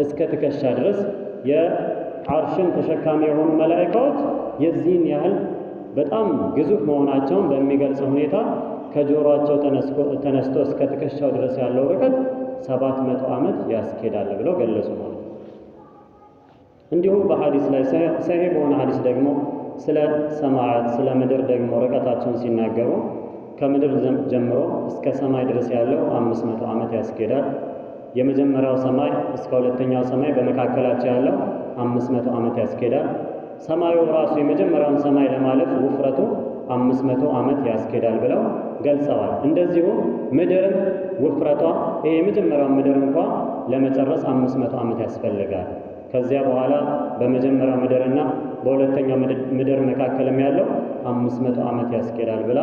እስከ ትከሻ ድረስ የዐርሽን ተሸካሚ የሆኑ መላኢካዎች የዚህን ያህል በጣም ግዙፍ መሆናቸውን በሚገልጽ ሁኔታ ከጆሮአቸው ተነስቶ እስከ ትከሻው ድረስ ያለው ርቀት 700 ዓመት ያስኬዳል ብለው ገለጹ ማለት ነው። እንዲሁም በሐዲስ ላይ ሰሒህ በሆነ ሐዲስ ደግሞ ስለ ሰማያት ስለ ምድር ደግሞ ርቀታቸውን ሲናገሩ ከምድር ጀምሮ እስከ ሰማይ ድረስ ያለው 500 ዓመት ያስኬዳል። የመጀመሪያው ሰማይ እስከ ሁለተኛው ሰማይ በመካከላቸው ያለው 500 ዓመት ያስኬዳል። ሰማዩ ራሱ የመጀመሪያውን ሰማይ ለማለፍ ውፍረቱ 500 ዓመት ያስኬዳል ብለው ገልጸዋል። እንደዚሁ ምድርም ውፍረቷ ይሄ የመጀመሪያው ምድር እንኳ ለመጨረስ 500 ዓመት ያስፈልጋል። ከዚያ በኋላ በመጀመሪያው ምድርና በሁለተኛው ምድር መካከልም ያለው 500 ዓመት ያስኬዳል ብላ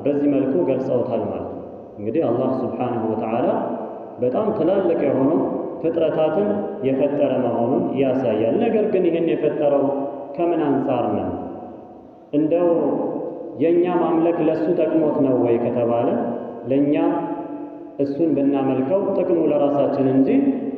በዚህ መልኩ ገልጸውታል ማለት ነው። እንግዲህ አላህ ሱብሓነሁ ወተዓላ በጣም ትላልቅ የሆኑ ፍጥረታትን የፈጠረ መሆኑን ያሳያል። ነገር ግን ይህን የፈጠረው ከምን አንጻር ነው? እንደው የኛ ማምለክ ለሱ ጠቅሞት ነው ወይ ከተባለ ለኛ እሱን ብናመልከው ጥቅሙ ለራሳችን እንጂ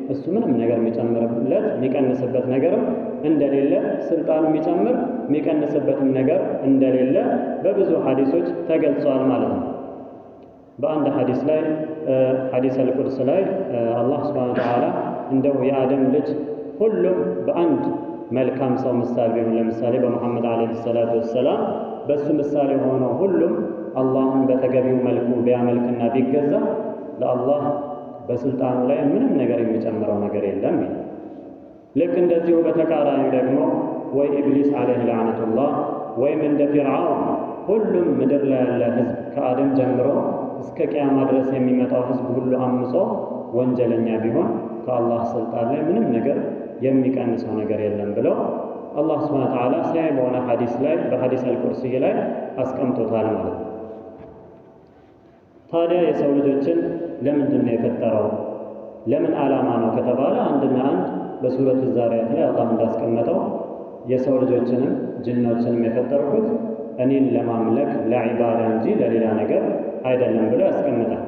እሱ ምንም ነገር የሚጨምርለት የሚቀንስበት ነገርም እንደሌለ ስልጣኑ የሚጨምር የሚቀንስበትም ነገር እንደሌለ በብዙ ሐዲሶች ተገልጿል ማለት ነው። በአንድ ሐዲስ ላይ ሐዲስ አልቁድስ ላይ አላህ ሱብሓነሁ ወተዓላ እንደው የአደም ልጅ ሁሉም በአንድ መልካም ሰው ምሳሌ ቢሆን ለምሳሌ በመሐመድ ዓለይሂ ሰላቱ ወሰላም በሱ ምሳሌ ሆኖ ሁሉም አላህን በተገቢው መልኩ ቢያመልክና ቢገዛ ለአላህ በስልጣኑ ላይ ምንም ነገር የሚጨምረው ነገር የለም። ልክ እንደዚሁ በተቃራኒ ደግሞ ወይ ኢብሊስ ዓለይሂ ለዓነቱላህ ወይም እንደ ፊርዓውን ሁሉም ምድር ላይ ያለ ህዝብ ከአደም ጀምሮ እስከ ቂያማ ድረስ የሚመጣው ህዝብ ሁሉ አምጾ ወንጀለኛ ቢሆን ከአላህ ስልጣን ላይ ምንም ነገር የሚቀንሰው ነገር የለም ብለው አላህ ሱብሓነሁ ወተዓላ ሰሒህ በሆነ ሐዲስ ላይ በሐዲስ አልቁርሲ ላይ አስቀምጦታል ማለት ነው። ታዲያ የሰው ልጆችን ለምንድን ነው የፈጠረው? ለምን ዓላማ ነው ከተባለ አንድና አንድ በሱረቱ ዛሪያት ላይ አላህ እንዳስቀመጠው የሰው ልጆችንም ጅኖችንም የፈጠርኩት እኔን ለማምለክ ለዒባዳ እንጂ ለሌላ ነገር አይደለም ብሎ ያስቀምጣል።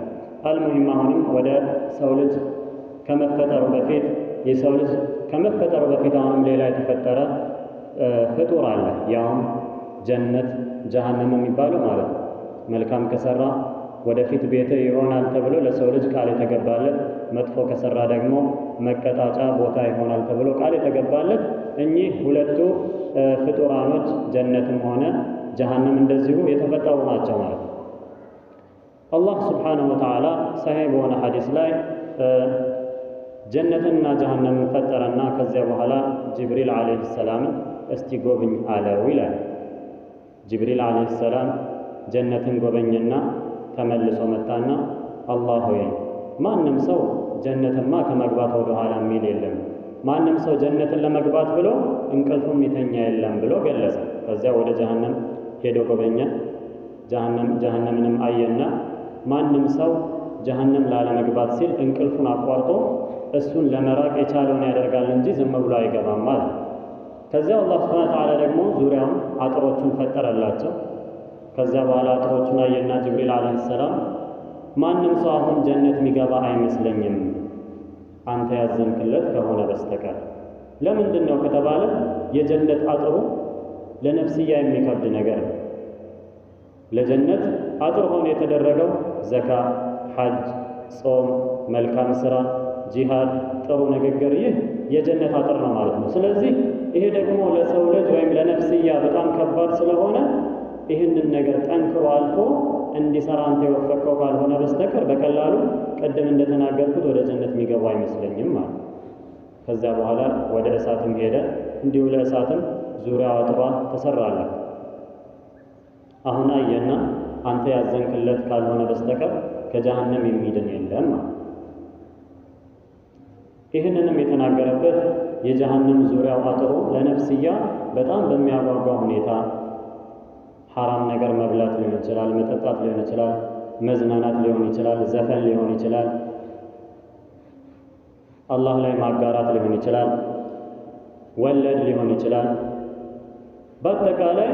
አልሙሂም አሁንም ወደ ሰው ልጅ ከመፈጠሩ በፊት የሰው ልጅ ከመፈጠሩ በፊት አሁንም ሌላ የተፈጠረ ፍጡር አለ። ያውም ጀነት ጀሃነም የሚባለው ማለት ነው። መልካም ከሰራ ወደፊት ቤት ይሆናል ተብሎ ለሰው ልጅ ቃል የተገባለት፣ መጥፎ ከሰራ ደግሞ መቀጣጫ ቦታ ይሆናል ተብሎ ቃል የተገባለት እኚህ ሁለቱ ፍጡራኖች ጀነትም ሆነ ጀሃነም እንደዚሁ የተፈጠሩ ናቸው ማለት ነው። አላህ ስብሓነሁ ወተዓላ ሰሒህ በሆነ ሐዲስ ላይ ጀነትንና ጀሃነምን ፈጠረና ከዚያ በኋላ ጅብሪል ዓለይሂ ሰላምን እስቲ ጎብኝ አለው ይላል። ጅብሪል ዓለይሂ ሰላም ጀነትን ጎበኝና ተመልሶ መጣና አላህ ሆይ ማንም ሰው ጀነትማ ከመግባት ወደ ኋላ የሚል የለም፣ ማንም ሰው ጀነትን ለመግባት ብሎ እንቅልፉም ይተኛ የለም ብሎ ገለጸ። ከዚያ ወደ ጀሃነም ሄዶ ጎበኘ። ጀሃነምንም አየና ማንም ሰው ጀሃነም ላለመግባት ሲል እንቅልፉን አቋርጦ እሱን ለመራቅ የቻለውን ያደርጋል እንጂ ዝም ብሎ አይገባም ማለት። ከዚያ አላህ ሱብሓነሁ ወተዓላ ደግሞ ዙሪያውን አጥሮቹን ፈጠረላቸው። ከዚያ በኋላ አጥሮቹን አየና ጅብሪል ዓለይሂ ሰላም ማንም ሰው አሁን ጀነት የሚገባ አይመስለኝም አንተ ያዘንክለት ከሆነ በስተቀር። ለምንድን ነው ከተባለ የጀነት አጥሩ ለነፍስያ የሚከብድ ነገር ነው። ለጀነት አጥር ሆኖ የተደረገው ዘካ፣ ሐጅ፣ ጾም፣ መልካም ስራ፣ ጂሃድ፣ ጥሩ ንግግር፣ ይህ የጀነት አጥር ነው ማለት ነው። ስለዚህ ይሄ ደግሞ ለሰው ልጅ ወይም ለነፍስያ በጣም ከባድ ስለሆነ ይህንን ነገር ጠንክሮ አልፎ እንዲሰራ አንተ የወፈቀው ካልሆነ በስተቀር በቀላሉ ቅድም እንደተናገርኩት ወደ ጀነት የሚገባ አይመስለኝም ማለት። ከዚያ በኋላ ወደ እሳትም ሄደ። እንዲሁ ለእሳትም ዙሪያው አጥሯ ተሰራላት። አሁን አየና አንተ ያዘንክለት ካልሆነ በስተቀር ከጀሃነም የሚድን የለም ማለት። ይህንንም የተናገረበት የጀሃነም ዙሪያው አጥሩ ለነፍስያ በጣም በሚያጓጓ ሁኔታ ሐራም ነገር መብላት ሊሆን ይችላል፣ መጠጣት ሊሆን ይችላል፣ መዝናናት ሊሆን ይችላል፣ ዘፈን ሊሆን ይችላል፣ አላህ ላይ ማጋራት ሊሆን ይችላል፣ ወለድ ሊሆን ይችላል። በአጠቃላይ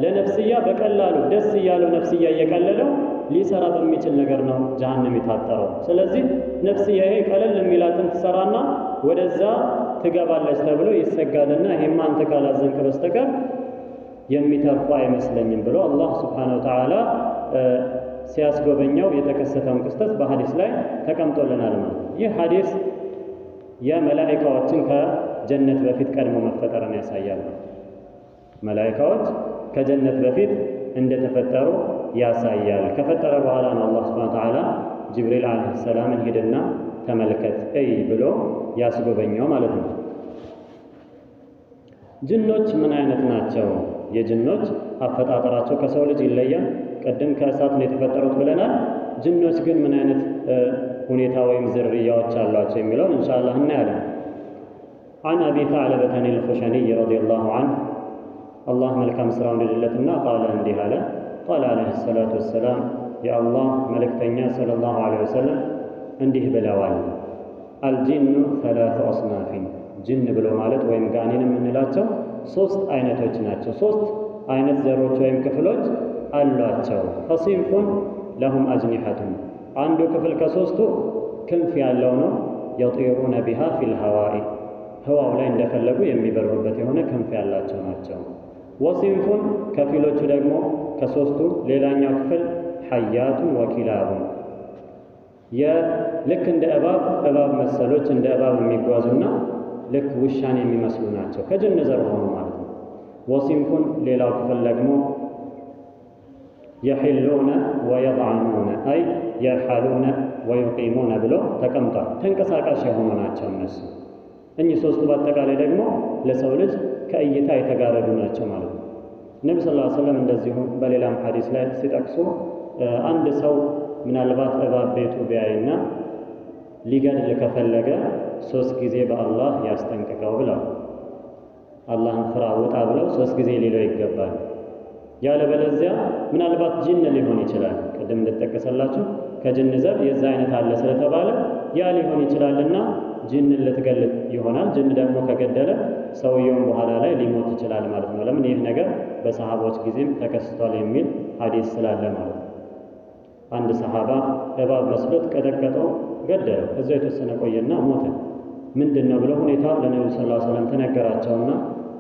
ለነፍስያ በቀላሉ ደስ እያለው ነፍስያ እየቀለለው ሊሰራ በሚችል ነገር ነው ጀሃነም የታጠረው። ስለዚህ ነፍስያ ይሄ ቀለል የሚላትን ትሰራና ወደዛ ትገባለች ተብሎ ይሰጋልና ይሄማ አንተ ካላዘንክ በስተቀር የሚተርፉ አይመስለኝም ብሎ አላህ ሱብሓነሁ ወተዓላ ሲያስጎበኘው የተከሰተውን ክስተት በሐዲስ ላይ ተቀምጦልናል ማለት ነው። ይህ ሐዲስ የመላኢካዎችን ከጀነት በፊት ቀድሞ መፈጠርን ያሳያል። መላኢካዎች ከጀነት በፊት እንደተፈጠሩ ያሳያል። ከፈጠረ በኋላ ነው አላህ ሱብሓነሁ ወተዓላ ጅብሪል ዓለይሂ ሰላምን ሂድና ተመልከት እይ ብሎ ያስጎበኘው ማለት ነው። ጅኖች ምን አይነት ናቸው? የጅኖች አፈጣጠራቸው ከሰው ልጅ ይለያል። ቅድም ከእሳት ነው የተፈጠሩት ብለናል። ጅኖች ግን ምን አይነት ሁኔታ ወይም ዝርያዎች አሏቸው የሚለውን ኢንሻአላህ እናያለን። عن أبي ثعلبة الخشني رضي الله عنه الله መልካም ስራውን እንዲልለትና ቃለ እንዲህ አለ ቃለ عليه الصلاة والسلام የአላህ መልእክተኛ ሰለላሁ ዐለይሂ ወሰለም እንዲህ ብለዋል። አልጂኑ ثلاث أصناف ጅን ብሎ ማለት ወይም ጋኔን የምንላቸው ሶስት አይነቶች ናቸው። ሶስት አይነት ዘሮች ወይም ክፍሎች አሏቸው። ፈሲንፉን ለሁም አጅኒሐቱን አንዱ ክፍል ከሶስቱ ክንፍ ያለው ነው። የጢሩነ ቢሃ ፊል ሀዋኢ ህዋው ላይ እንደፈለጉ የሚበሩበት የሆነ ክንፍ ያላቸው ናቸው። ወሲንፉን ከፊሎቹ ደግሞ ከሶስቱ ሌላኛው ክፍል ሐያቱን ወኪላቡን ልክ እንደ እባብ መሰሎች እንደ እባብ የሚጓዙና ልክ ውሻን የሚመስሉ ናቸው። ከጅን ዘር ሆኑ ማለት ነው። ወሲንፉን ሌላው ክፍል ደግሞ የሒሉነ ወየضዓኑነ አይ የርሐሉነ ወዩቂሙነ ብሎ ተቀምጧል። ተንቀሳቃሽ የሆኑ ናቸው እነሱ። እኚህ ሶስቱ በአጠቃላይ ደግሞ ለሰው ልጅ ከእይታ የተጋረዱ ናቸው ማለት ነው። ነቢ ስ ላ ሰለም እንደዚሁ በሌላም ሐዲስ ላይ ሲጠቅሱ አንድ ሰው ምናልባት እባብ ቤቱ ቢያይና ሊገድል ከፈለገ 3 ጊዜ በአላህ ያስጠንቅቀው ብለው አላህን ፍራ ውጣ ብለው 3 ጊዜ ሊለው ይገባል። ያለበለዚያ ምናልባት ጅን ሊሆን ይችላል። ቅድም እንደተጠቀሰላችሁ ከጅን ዘር የዛ አይነት አለ ስለተባለ ያ ሊሆን ይችላልና ጅንን ልትገል ይሆናል። ጅን ደግሞ ከገደለ ሰውየውን በኋላ ላይ ሊሞት ይችላል ማለት ነው። ለምን ይህ ነገር በሰሃቦች ጊዜም ተከስቷል የሚል ሐዲስ ስላለ ማለት ነው። አንድ ሰሃባ እባብ መስሎት ቀጠቀጠው፣ ገደለው። ከዛ የተወሰነ ቆየና ሞተ። ምንድነው ብለው ሁኔታው ለነብዩ ሰለላሁ ዐለይሂ ወሰለም ተነገራቸውና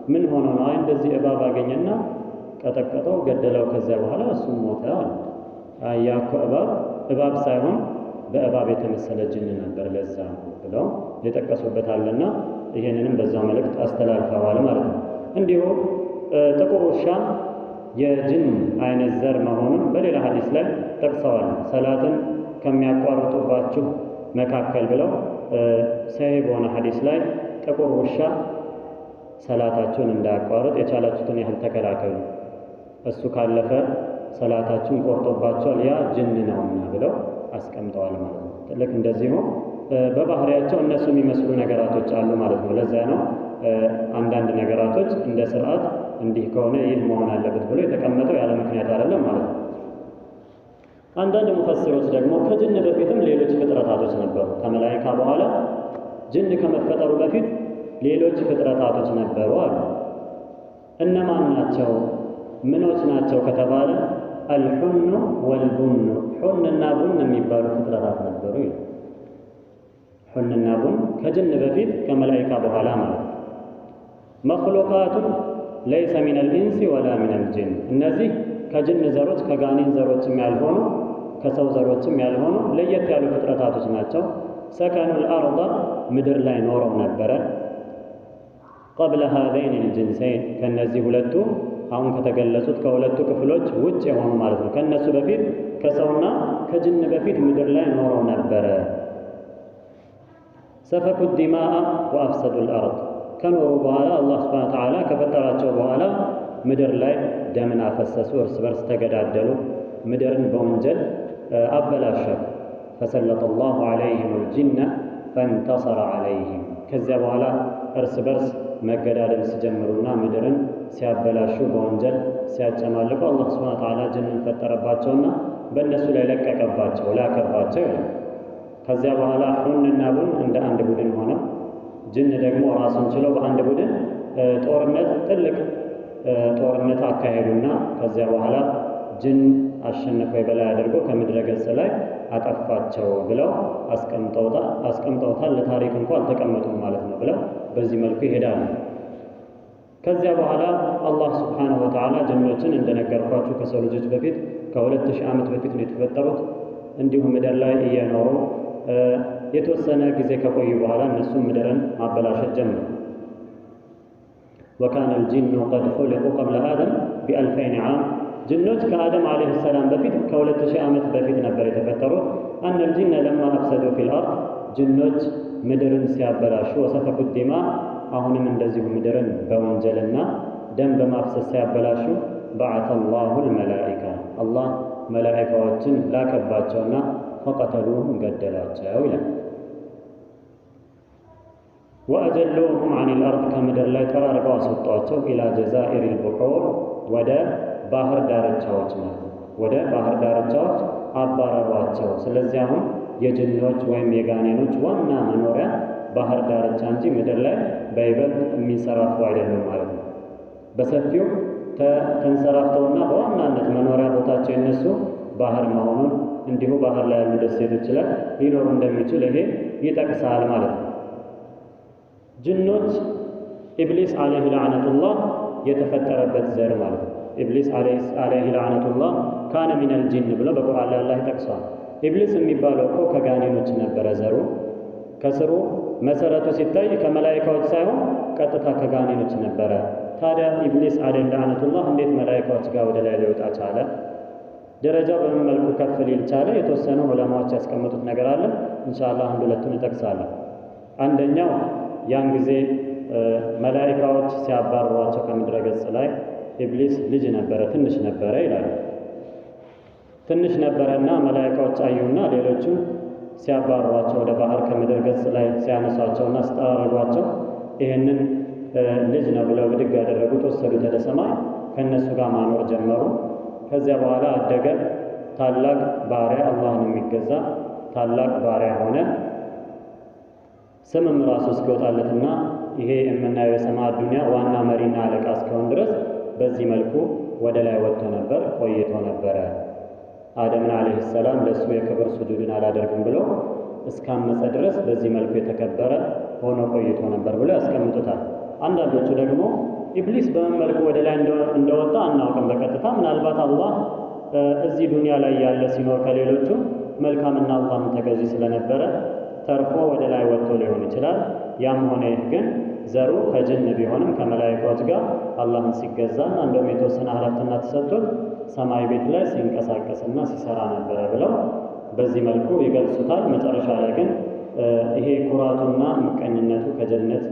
ምን ሆኖ ነው? አይ እንደዚህ እባብ አገኘና ቀጠቀጠው፣ ገደለው። ከዚያ በኋላ እሱም ሞተ አለ። ያኮ እባብ ሳይሆን በእባብ የተመሰለ ጅን ነበር ለዛ ብለው የጠቀሱበታልና ይሄንንም በዛው መልእክት አስተላልፈዋል ማለት ነው። እንዲሁም ጥቁር ውሻ የጅን አይነት ዘር መሆኑን በሌላ ሐዲስ ላይ ጠቅሰዋል። ሰላትን ከሚያቋርጡባችሁ መካከል ብለው ሰሂህ በሆነ ሐዲስ ላይ ጥቁር ውሻ ሰላታችሁን እንዳያቋርጥ የቻላችሁትን ያህል ተከላከሉ፣ እሱ ካለፈ ሰላታችሁን ቆርጦባቸዋል፣ ያ ጅን ነውና ብለው አስቀምጠዋል ማለት ነው። ልክ እንደዚሁ በባህሪያቸው እነሱ የሚመስሉ ነገራቶች አሉ ማለት ነው። ለዛ ነው አንዳንድ ነገራቶች እንደ ስርዓት እንዲህ ከሆነ ይህ መሆን አለበት ብሎ የተቀመጠው ያለ ምክንያት አይደለም ማለት ነው። አንዳንድ ሙፈሲሮች ደግሞ ከጅን በፊትም ሌሎች ፍጥረታቶች ነበሩ። ከመላኢካ በኋላ ጅን ከመፈጠሩ በፊት ሌሎች ፍጥረታቶች ነበሩ አሉ። እነማን ናቸው? ምኖች ናቸው ከተባለ አልሑኑ ወልቡኑ፣ ሑንና ቡን የሚባሉ ፍጥረታት ነበሩ ይላል። ሑንና ቡን ከጅን በፊት ከመላኢካ በኋላ ማለት ነው። መኽሉቃቱን ለይሰ ሚነል ኢንሲ ወላ ሚነል ጅን፣ እነዚህ ከጅን ዘሮች ከጋኔን ዘሮችም ያልሆኑ ከሰው ዘሮችም ያልሆኑ ለየት ያሉ ፍጥረታቶች ናቸው። ሰከኑል አርዳ፣ ምድር ላይ ኖረው ነበረ። ቀብለ ሃዘይን ልጅንሰይን፣ ከነዚህ ሁለቱ አሁን ከተገለጹት ከሁለቱ ክፍሎች ውጭ የሆኑ ማለት ነው። ከነሱ በፊት ከሰውና ከጅን በፊት ምድር ላይ ኖረው ነበረ። ሰፈኩ ዲማአ ወአፍሰዱል አርድ፣ ከኖሩ በኋላ አላህ ሱብሓነሁ ወተዓላ ከፈጠራቸው በኋላ ምድር ላይ ደምን አፈሰሱ፣ እርስ በርስ ተገዳደሉ፣ ምድርን በወንጀል አበላሻሉ። ፈሰለጠ ላሁ ዐለይሂም ልጅነ ፈንተሰረ ዐለይሂም፣ ከዚያ በኋላ እርስ በርስ መገዳደል ሲጀምሩና ምድርን ሲያበላሹ በወንጀል ሲያጨማልቁ አላህ ሱብሓነሁ ወተዓላ ጅንን ፈጠረባቸውና በእነሱ ላይ ለቀቀባቸው፣ ላከባቸው ይላል። ከዚያ በኋላ ሑንና ቡን እንደ አንድ ቡድን ሆነው ጅን ደግሞ ራሱን ችለው በአንድ ቡድን ጦርነት ትልቅ ጦርነት አካሄዱና ከዚያ በኋላ ጅን አሸነፈው የበላይ አድርጎ ከምድረ ገጽ ላይ አጠፋቸው ብለው አስቀምጠውታል። ለታሪክ እንኳ አልተቀመጡም ማለት ነው ብለው በዚህ መልኩ ይሄዳሉ። ከዚያ በኋላ አላህ ሱብሓነሁ ወተዓላ ጅኖችን እንደነገርኳችሁ ከሰው ልጆች በፊት ከ2000 ዓመት በፊት ነው የተፈጠሩት። እንዲሁም ምድር ላይ እየኖሩ የተወሰነ ጊዜ ከቆዩ በኋላ እነሱም ምድርን ማበላሸት ጀመሩ። ወካነ ልጂኑ ቀድ ኹሊቁ ቀብለ አደም ቢ2000 ዓም፣ ጅኖች ከአደም ዓለይሂ ሰላም በፊት ከ2000 ዓመት በፊት ነበር የተፈጠሩት። አነ ልጂነ ለማ አፍሰዱ ፊል አርድ፣ ጅኖች ምድርን ሲያበላሹ፣ ወሰፈኩ ዲማ፣ አሁንም እንደዚሁ ምድርን በወንጀልና ደም በማፍሰስ ሲያበላሹ፣ በዐተ ላሁ ልመላኢካ፣ አላህ መላኢካዎችን ላከባቸውና ፈቀተሉሁም ገደላቸው ይላል። ወአጀሉሁም ዐኒል አርድ፣ ከምድር ላይ ጠራርገው አስወጧቸው። ኢላ ጀዛኢሪል ቡሑር፣ ወደ ባህር ዳርቻዎች ማለት ነው። ወደ ባህር ዳርቻዎች አባረሯቸው። ስለዚህ አሁን የጅኖች ወይም የጋኔኖች ዋና መኖሪያ ባህር ዳርቻ እንጂ ምድር ላይ በይበልጥ የሚንሰራፉ አይደሉም ማለት ነው። በሰፊው ተንሰራፍተውና በዋናነት መኖሪያ ቦታቸው የነሱ ባህር መሆኑን እንዲሁ ባህር ላይ ያሉ ደሴቶች ላይ ሊኖሩ እንደሚችል ይሄ ይጠቅሳል ማለት ነው። ጅኖች ኢብሊስ ዓለይሂ ለዓነቱላህ የተፈጠረበት ዘር ማለት ነው። ኢብሊስ ዓለይሂ ለዓነቱላህ ካነ ሚነል ጂን ብሎ በቁርአን ላይ አላህ ይጠቅሷል። ኢብሊስ የሚባለው እኮ ከጋኔኖች ነበረ ዘሩ። ከስሩ መሰረቱ ሲታይ ከመላኢካዎች ሳይሆን ቀጥታ ከጋኔኖች ነበረ። ታዲያ ኢብሊስ ዓለይሂ ለዓነቱላህ እንዴት መላኢካዎች ጋር ወደ ላይ ሊወጣ ቻለ? ደረጃው በምን መልኩ ከፍ ሊል ቻለ? የተወሰኑ ዑለማዎች ያስቀመጡት ነገር አለ። ኢንሻአላህ አንድ ሁለቱን እጠቅሳለሁ። አንደኛው ያን ጊዜ መላኢካዎች ሲያባርሯቸው ከምድረ ገጽ ላይ ኢብሊስ ልጅ ነበረ፣ ትንሽ ነበረ ይላሉ። ትንሽ ነበረና መላኢካዎች አዩና ሌሎቹ ሲያባርሯቸው ወደ ባህር ከምድር ገጽ ላይ ሲያነሷቸውና ሲጠራርጓቸው ይህንን ልጅ ነው ብለው ብድግ ያደረጉት፣ ወሰዱት ወደ ሰማይ፣ ከእነሱ ጋር ማኖር ጀመሩ። ከዚያ በኋላ አደገ። ታላቅ ባሪያ፣ አላህን የሚገዛ ታላቅ ባሪያ ሆነ። ስምም ራሱ እስኪወጣለትና ይሄ የምናየው የሰማይ ዱንያ ዋና መሪና አለቃ እስከሆን ድረስ በዚህ መልኩ ወደ ላይ ወጥቶ ነበር፣ ቆይቶ ነበረ። አደምን ዓለይሂ ሰላም ለእሱ የክብር ሱጁድን አላደርግም ብሎ እስካመፀ ድረስ በዚህ መልኩ የተከበረ ሆኖ ቆይቶ ነበር ብሎ ያስቀምጡታል። አንዳንዶቹ ደግሞ ኢብሊስ በምን መልኩ ወደ ላይ እንደወጣ አናውቅም በቀጥታ ምናልባት አላህ እዚህ ዱንያ ላይ ያለ ሲኖር ከሌሎቹ መልካምና አላህን ተገዢ ስለነበረ ተርፎ ወደ ላይ ወጥቶ ሊሆን ይችላል። ያም ሆነ ይህ ግን ዘሩ ከጅን ቢሆንም ከመላእክቶች ጋር አላህን ሲገዛና እንደውም የተወሰነ ኃላፊነትና ተሰጥቶት ሰማይ ቤት ላይ ሲንቀሳቀስና ሲሰራ ነበረ ብለው በዚህ መልኩ ይገልጹታል። መጨረሻ ላይ ግን ይሄ ኩራቱና ምቀኝነቱ ከጀነት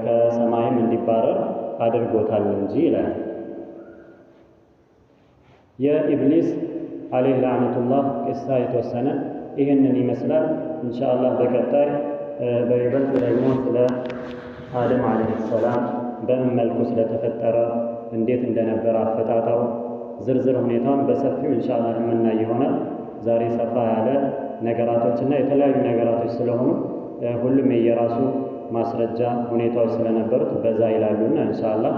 ከሰማይም እንዲባረር አድርጎታል እንጂ ይላል። የኢብሊስ አለይሂ ለዕነቱላህ ቂሳ የተወሰነ ይህንን ይመስላል። ኢንሻአላህ በቀጣይ በይበልጥ ደግሞ ስለ አደም አለይሂ ሰላም በምን መልኩ ስለተፈጠረ እንዴት እንደነበረ አፈጣጠሩ ዝርዝር ሁኔታውን በሰፊው ኢንሻአላህ የምናይ ይሆናል። ዛሬ ሰፋ ያለ ነገራቶችና የተለያዩ ነገራቶች ስለሆኑ ሁሉም የየራሱ ማስረጃ ሁኔታዎች ስለነበሩት በዛ ይላሉና ኢንሻአላህ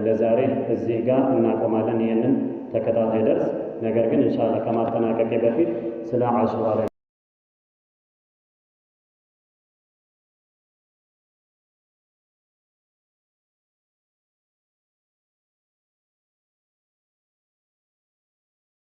ለዛሬ እዚህ ጋር እናቆማለን ይሄንን ተከታታይ ደርስ። ነገር ግን ኢንሻአላህ ከማጠናቀቄ በፊት ስለ አሹራ